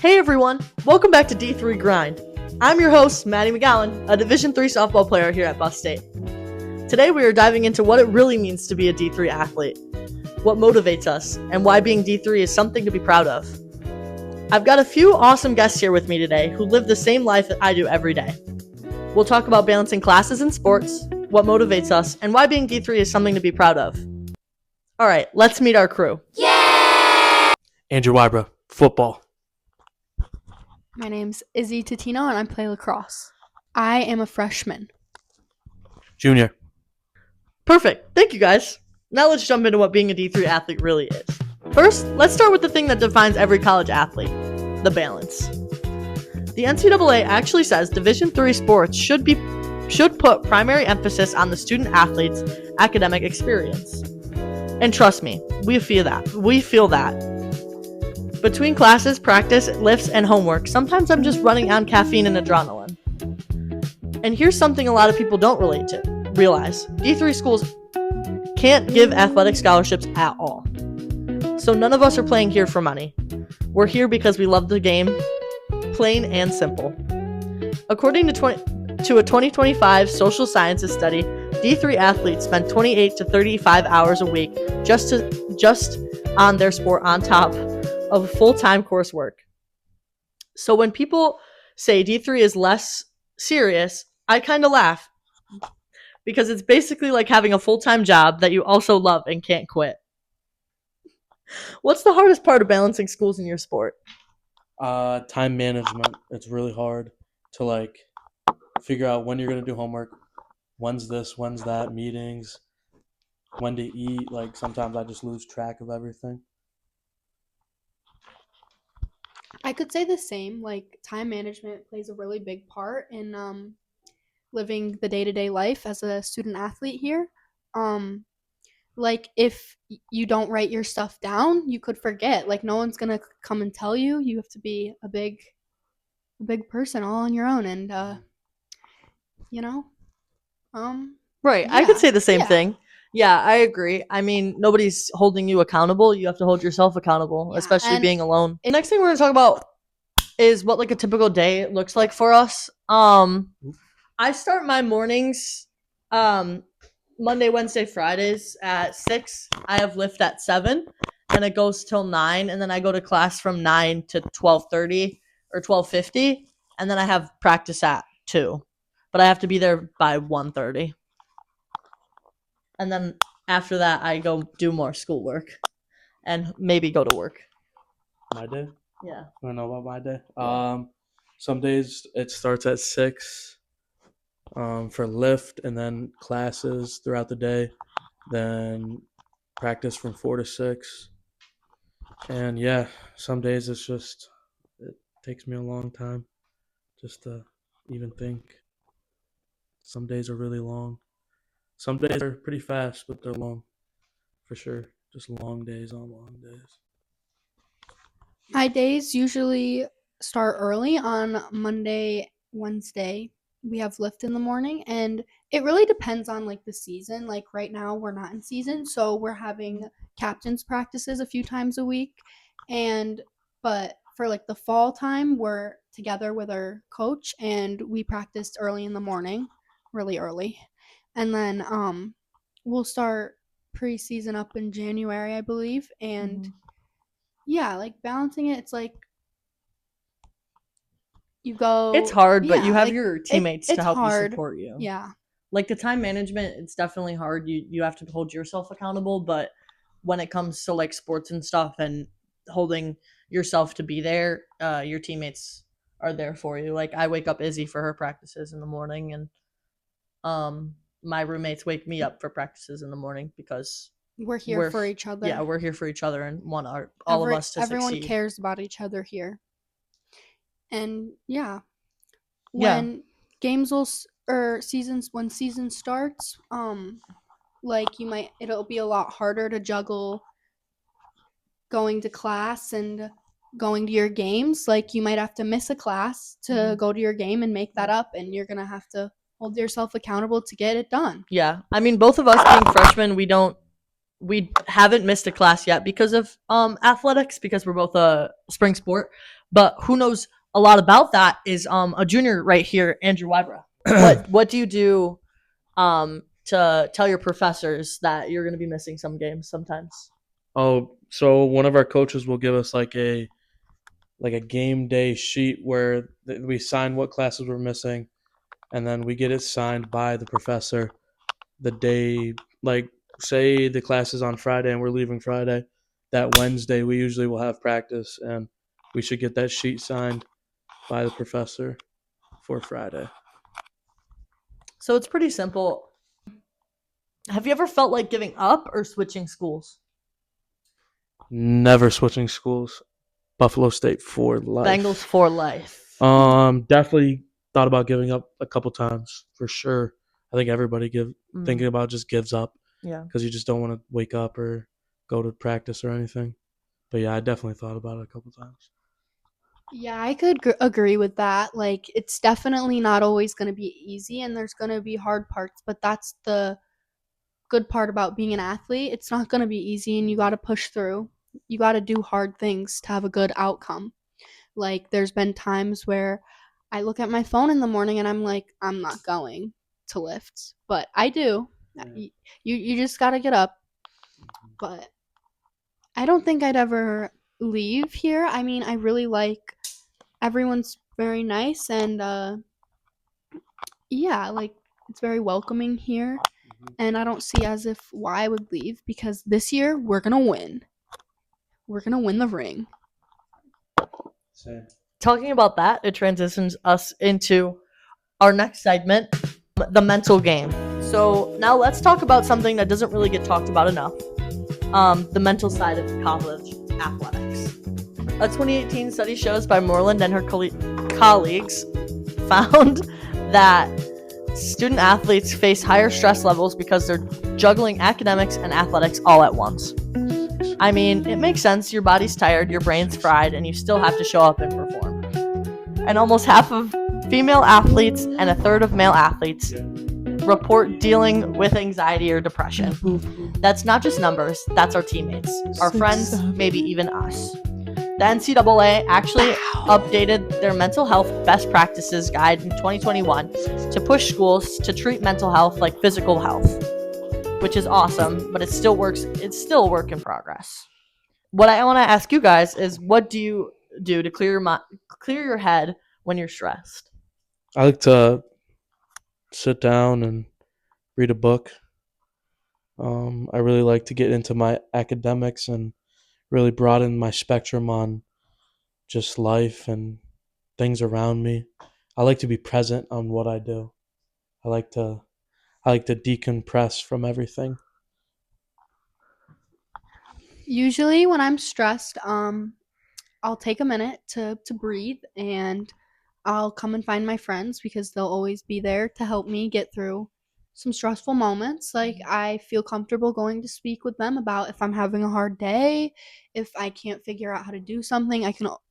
Hey everyone, welcome back to D3 Grind. I'm your host, Maddie McGowan, a Division III softball player here at Buff State. Today we are diving into what it really means to be a D3 athlete, what motivates us, and why being D3 is something to be proud of. I've got a few awesome guests here with me today who live the same life that I do every day. We'll talk about balancing classes and sports, what motivates us, and why being D3 is something to be proud of. Alright, let's meet our crew. Andrew Wybra, football. My name's Izzy Totino, and I play lacrosse. I am a freshman. Junior. Perfect. Thank you, guys. Now let's jump into what being a D3 athlete really is. First, let's start with the thing that defines every college athlete, the balance. The NCAA actually says Division III sports should put primary emphasis on the student athlete's academic experience. And trust me, we feel that. Between classes, practice, lifts, and homework, sometimes I'm just running on caffeine and adrenaline. And here's something a lot of people don't realize. D3 schools can't give athletic scholarships at all. So none of us are playing here for money. We're here because we love the game, plain and simple. According to a 2025 social sciences study, D3 athletes spend 28 to 35 hours a week just on their sport on top of full-time coursework. So when people say D3 is less serious, I kind of laugh because it's basically like having a full-time job that you also love and can't quit. What's the hardest part of balancing schools and your sport? Time management. It's really hard to figure out when you're going to do homework, when's this, when's that, meetings, when to eat. Sometimes I just lose track of everything. I could say the same. Time management plays a really big part in living the day-to-day life as a student athlete here. If you don't write your stuff down, you could forget. No one's gonna come and tell you. You have to be a big person all on your own, and Right, yeah. I could say the same thing. Yeah, I agree. I mean, nobody's holding you accountable. You have to hold yourself accountable, Yeah, especially being alone. The next thing we're going to talk about is what a typical day looks like for us. I start my mornings Monday, Wednesday, Fridays at 6. I have lift at 7, and it goes till 9, and then I go to class from 9 to 12:30 or 12:50, and then I have practice at 2. But I have to be there by 1:30. And then after that, I go do more schoolwork and maybe go to work. My day? Yeah. You want to know about my day? Some days it starts at 6 for lift, and then classes throughout the day. Then practice from 4 to 6. And yeah, some days it takes me a long time just to even think. Some days are really long. Some days are pretty fast, but they're long, for sure. Just long days on long days. my days usually start early on Monday, Wednesday. We have lift in the morning, and it really depends on the season. Right now we're not in season, so we're having captain's practices a few times a week, but for the fall time we're together with our coach, and we practiced early in the morning, really early, and then we'll start preseason up in January, I believe. And yeah, balancing it, it's you go. It's hard, but yeah, you have your teammates to it's help hard. you support you. Yeah. The time management, it's definitely hard. You have to hold yourself accountable, but when it comes to sports and stuff and holding yourself to be there, your teammates are there for you. I wake up Izzy for her practices in the morning, and my roommates wake me up for practices in the morning because We're here for each other. Yeah, we're here for each other and want all of us to everyone succeed. cares about each other here. And yeah, when games when season starts, it'll be a lot harder to juggle going to class and going to your games. You might have to miss a class to go to your game and make that up, and you're gonna have to hold yourself accountable to get it done. Yeah, I mean, both of us being freshmen, we haven't missed a class yet because of athletics, because we're both a spring sport, But who knows a lot about that is a junior right here, Andrew Wybra. What do you do to tell your professors that you're going to be missing some games sometimes? Oh, so one of our coaches will give us like a game day sheet where we sign what classes we're missing, and then we get it signed by the professor the day, like, say the class is on Friday and we're leaving Friday. That Wednesday we usually will have practice, and we should get that sheet signed by the professor for Friday. So it's pretty simple. Have you ever felt like giving up or switching schools? Never switching schools. Buffalo State for life. Bengals for life. Definitely thought about giving up a couple times for sure. I think everybody thinking about just gives up. Yeah. Because you just don't want to wake up or go to practice or anything. But yeah, I definitely thought about it a couple times. Yeah, I could agree with that. Like, it's definitely not always going to be easy, and there's going to be hard parts, but that's the good part about being an athlete. It's not going to be easy, and you got to push through. You got to do hard things to have a good outcome. Like, there's been times where I look at my phone in the morning and I'm like, I'm not going to lifts, but I do. Yeah. You just got to get up. But I don't think I'd ever leave here. I mean, I really like everyone's very nice, and yeah, like, it's very welcoming here. And I don't see as if why I would leave, because this year we're gonna win. We're gonna win the ring. Same. Talking about that, it transitions us into our next segment, the mental game. So now let's talk about something that doesn't really get talked about enough. The mental side of college athletics. A 2018 study shows by Moreland and her colleagues found that student athletes face higher stress levels because they're juggling academics and athletics all at once. I mean, it makes sense. Your body's tired, your brain's fried, and you still have to show up and perform. And almost half of female athletes and a third of male athletes report dealing with anxiety or depression. That's not just numbers, that's our teammates, our friends, maybe even us. The NCAA actually updated their mental health best practices guide in 2021 to push schools to treat mental health like physical health, which is awesome, but it still works. It's still a work in progress. What I want to ask you guys is, what do you do to clear your head when you're stressed? I like to sit down and read a book. I really like to get into my academics and really broaden my spectrum on just life and things around me. I like to be present on what I do. I like to decompress from everything. Usually when I'm stressed, I'll take a minute to breathe, and I'll come and find my friends, because they'll always be there to help me get through some stressful moments. Like, I feel comfortable going to speak with them about if I'm having a hard day, if I can't figure out how to do something.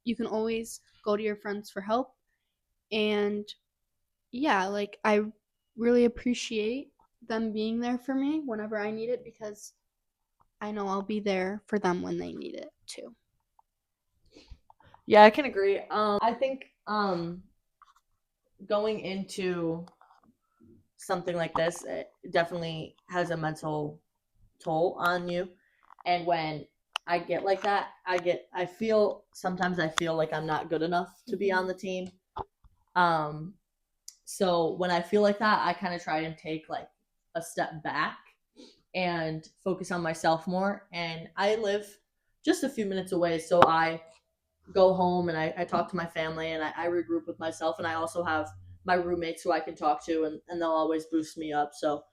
You can always go to your friends for help. And yeah, like, I really appreciate them being there for me whenever I need it, because I know I'll be there for them when they need it too. Yeah, I can agree. I think going into something like this, it definitely has a mental toll on you. And when I get like that, sometimes I feel like I'm not good enough to be on the team. So when I feel like that, I kind of try and take like a step back and focus on myself more. And I live just a few minutes away, so I go home and I talk to my family, and I regroup with myself. And I also have my roommates who I can talk to, and they'll always boost me up. So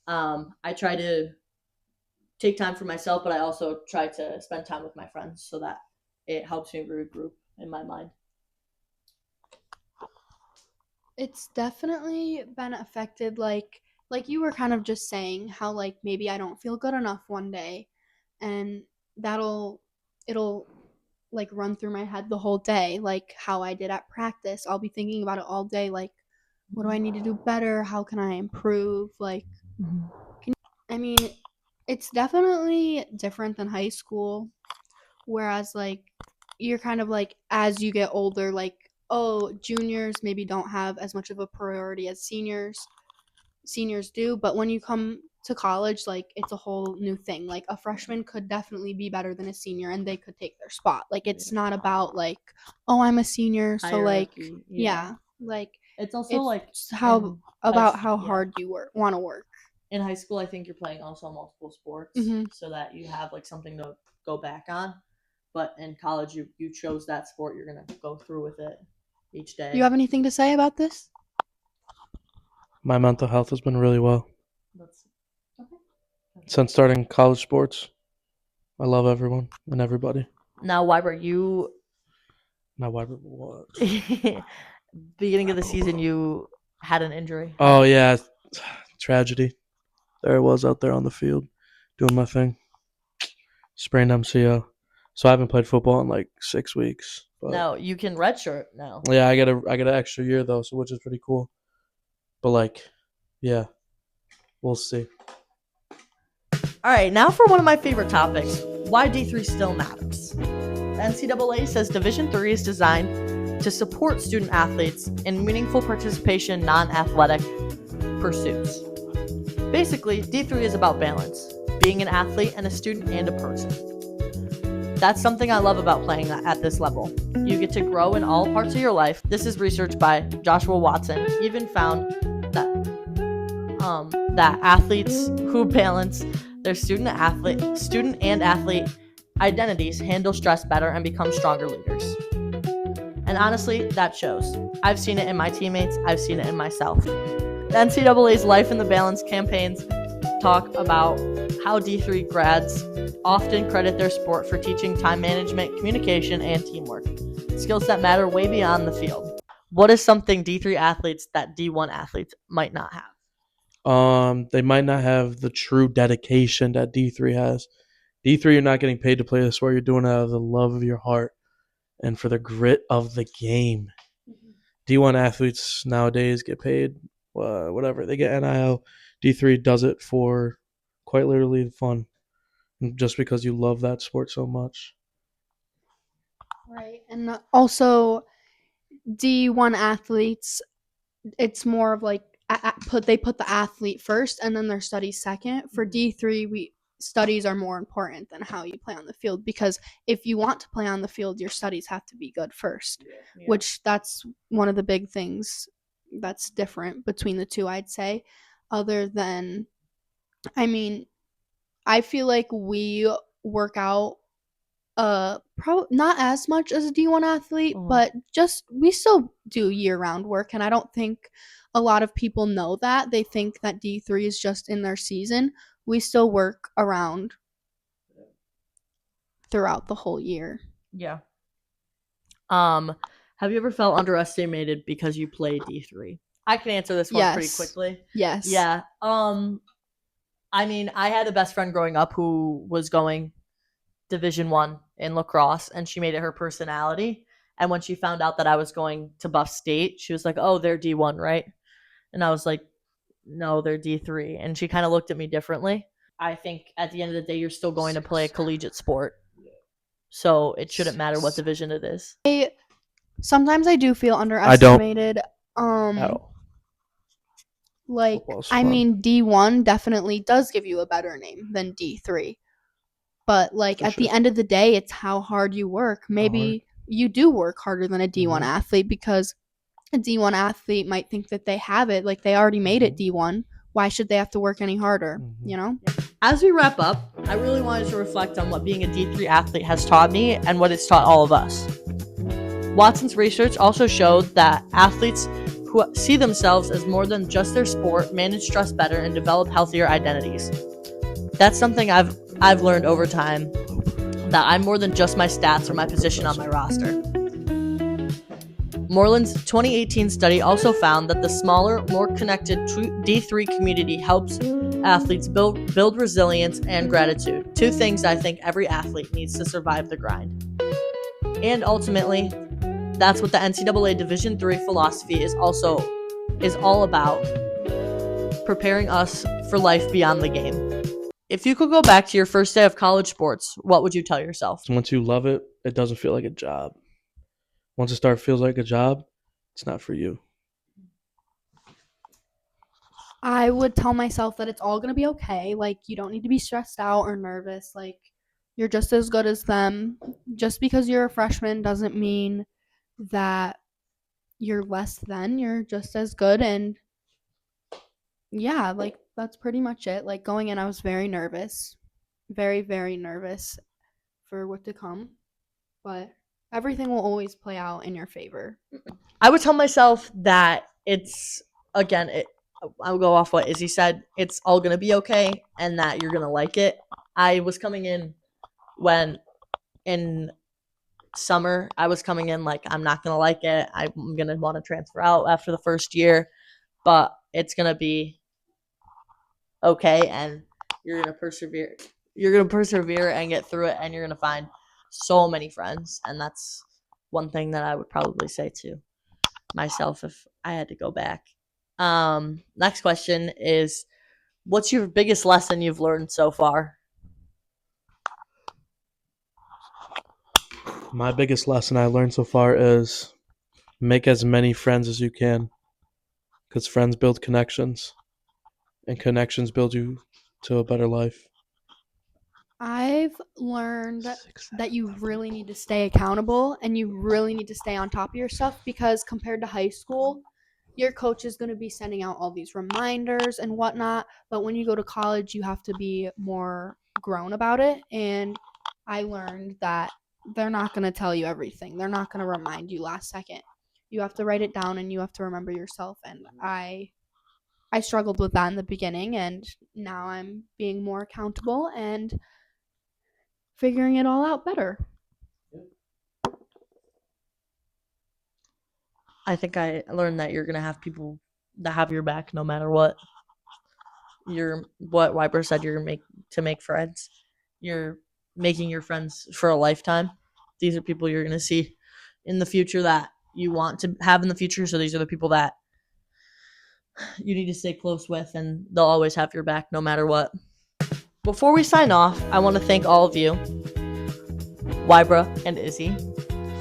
I try to take time for myself, but I also try to spend time with my friends so that it helps me regroup in my mind. It's definitely been affected, like you were kind of just saying, how like maybe I don't feel good enough one day, and it'll like run through my head the whole day, like how I did at practice. I'll be thinking about it all day, like, what do I need to do better? How can I improve? Like, I mean, it's definitely different than high school, whereas like you're kind of like, as you get older, like, oh, juniors maybe don't have as much of a priority as seniors do, but when you come to college, like, it's a whole new thing. Like, a freshman could definitely be better than a senior and they could take their spot. Like, it's not about like, oh, I'm a senior, so like, Hierarchy, yeah, like, It's also it's how about how yeah. hard you want to work. in high school, I think you're playing also multiple sports Mhm. so that you have like something to go back on. But in college, you chose that sport. You're gonna go through with it each day. You have anything to say about this? My mental health has been really well That's okay. since starting college sports. I love everyone and everybody. Now, Weiber, you Now, what? beginning of the season, you had an injury. Oh yeah, tragedy. There I was out there on the field doing my thing. Sprained MCL. So I haven't played football in like 6 weeks. But No, you can redshirt now. yeah, I get an extra year though, so which is pretty cool. But like, yeah, we'll see. All right, now for one of my favorite topics: why D3 still matters. The NCAA says Division III is designed to support student athletes in meaningful participation in non-athletic pursuits. Basically, D3 is about balance, being an athlete and a student and a person. That's something I love about playing at this level. You get to grow in all parts of your life. This is research by Joshua Watson. He even found that athletes who balance their student and athlete identities handle stress better and become stronger leaders. And honestly, that shows. I've seen it in my teammates. I've seen it in myself. The NCAA's Life in the Balance campaigns talk about how D3 grads often credit their sport for teaching time management, communication, and teamwork, skills that matter way beyond the field. What is something D3 athletes that D1 athletes might not have? They might not have the true dedication that D3 has. D3, you're not getting paid to play the sport. You're doing it out of the love of your heart and for the grit of the game. D1 athletes nowadays get paid whatever. They get NIL. D3 does it for quite literally fun, just because you love that sport so much. Right. And also, D1 athletes, it's more of like they put the athlete first and then their studies second. For D3, studies are more important than how you play on the field, because if you want to play on the field, your studies have to be good first. Yeah. Which that's one of the big things that's different between the two, I'd say. Other than, I mean, I feel like we work out not as much as a D1 athlete, but just we still do year-round work, and I don't think a lot of people know that. They think that D3 is just in their season. We still work around throughout the whole year. Yeah. Have you ever felt underestimated because you play D3? I can answer this one pretty Yes. quickly. Yes. Yeah. I mean, I had a best friend growing up who was going Division I in lacrosse, and she made it her personality. And when she found out that I was going to Buff State, she was like, "Oh, they're D1, right?" And I was like, "No, they're D3." And she kind of looked at me differently. I think at the end of the day, you're still going to play a collegiate sport, so it shouldn't matter what division it is. Sometimes I do feel underestimated. At all. Like, Football's I fun. mean, D1 definitely does give you a better name than D3. But, like, For at the sure. end of the day, it's how hard you work. Maybe you do work harder than a D1 Mhm. athlete, because a D1 athlete might think that they have it. Like, they already made it D1. Why should they have to work any harder, you know? As we wrap up, I really wanted to reflect on what being a D3 athlete has taught me and what it's taught all of us. Watson's research also showed that athletes who see themselves as more than just their sport manage stress better and develop healthier identities. That's something I've learned over time, that I'm more than just my stats or my position on my roster. Moreland's 2018 study also found that the smaller, more connected D3 community helps athletes build resilience and gratitude, two things I think every athlete needs to survive the grind. And ultimately, that's what the NCAA Division III philosophy is all about, preparing us for life beyond the game. If you could go back to your first day of college sports, what would you tell yourself? Once you love it, it doesn't feel like a job. Once it feels like a job, it's not for you. I would tell myself that it's all going to be okay. Like, you don't need to be stressed out or nervous. Like, you're just as good as them. Just because you're a freshman doesn't mean that you're less than. You're just as good. And yeah, like, that's pretty much it. Like, going in, I was very nervous. Very, very nervous for what to come. But everything will always play out in your favor. I would tell myself that it's, again, I'll go off what Izzy said. It's all going to be okay and that you're going to like it. I was coming in when in summer, I was coming in like, I'm not going to like it. I'm going to want to transfer out after the first year, but it's going to be okay and you're going to persevere. You're going to persevere and get through it, and you're going to find so many friends. And that's one thing that I would probably say to myself if I had to go back. Next question is, what's your biggest lesson you've learned so far? My biggest lesson I learned so far is make as many friends as you can, because friends build connections, and connections build you to a better life. I've learned that you really need to stay accountable and you really need to stay on top of your stuff, because compared to high school, your coach is going to be sending out all these reminders and whatnot. But when you go to college, you have to be more grown about it. And I learned that they're not going to tell you everything. They're not going to remind you last second. You have to write it down and you have to remember yourself. And I struggled with that in the beginning, and now I'm being more accountable and figuring it all out better. I think I learned that you're going to have people that have your back no matter what. What Weiber said, you're to make friends. You're making your friends for a lifetime. These are people you're going to see in the future that you want to have in the future. So these are the people that you need to stay close with, and they'll always have your back no matter what. Before we sign off, I want to thank all of you, Wybra and Izzy,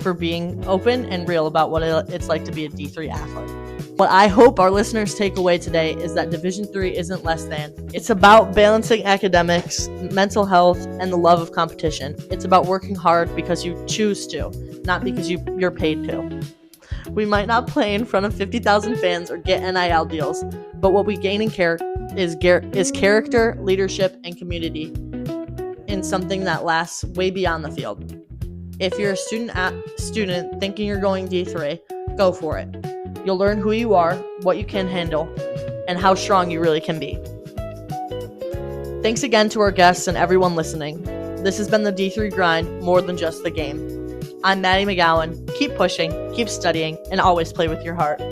for being open and real about what it's like to be a D3 athlete. What I hope our listeners take away today is that Division III isn't less than. It's about balancing academics, mental health, and the love of competition. It's about working hard because you choose to, not because you're paid to. We might not play in front of 50,000 fans or get NIL deals, but what we gain in is character, leadership, and community in something that lasts way beyond the field. If you're a student thinking you're going D3, go for it. You'll learn who you are, what you can handle, and how strong you really can be. Thanks again to our guests and everyone listening. This has been the D3 Grind, more than just the game. I'm Maddie McGowan. Keep pushing, keep studying, and always play with your heart.